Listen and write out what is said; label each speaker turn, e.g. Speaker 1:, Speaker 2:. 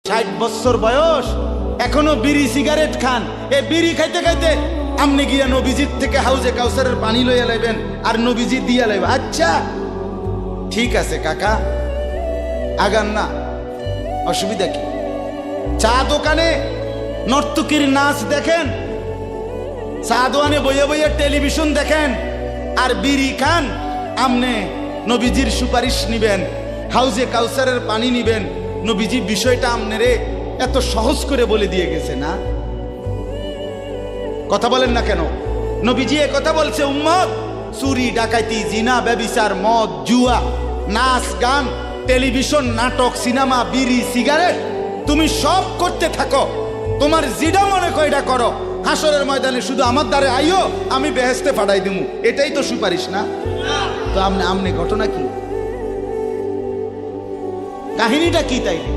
Speaker 1: 60 বছর বয়স এখনো বিড়ি সিগারেট খান। এ বিড়ি খাইতে খাইতে আমনে গিয়া নবীজির থেকে হাউজে কাউসারের পানি লইয়া লাইবেন আর নবীজি দিয়া লাইবেন। আচ্ছা ঠিক আছে কাকা, আগান না, অসুবিধা কি? চা দোকানে নর্তকীর নাচ দেখেন, চা দোকানে বইয়ে বইয়ে টেলিভিশন দেখেন, আর বিড়ি খান। আমনে নবীজির সুপারিশ নিবেন, হাউজে কাউসারের পানি নিবেন। নবীজি বিষয়টা আমনেরে এত সহজ করে বলে দিয়ে গেছে না? কথা বলেন না কেন? নবীজি এ কথা বলছে, উম্মত চুরি ডাকাতি জিনা ব্যভিচার মদ জুয়া নাচ গান টেলিভিশন নাটক সিনেমা বিড়ি সিগারেট তুমি সব করতে থাকো, তোমার জিডা মনে কয়টা করো, হাসরের ময়দানে শুধু আমার দ্বারে আইও, আমি বেহেশতে পাঠাই দিমু। এটাই তো সুপারিশ না? তো আমনে ঘটনা কি, কাহিনীটা কি তাইলে?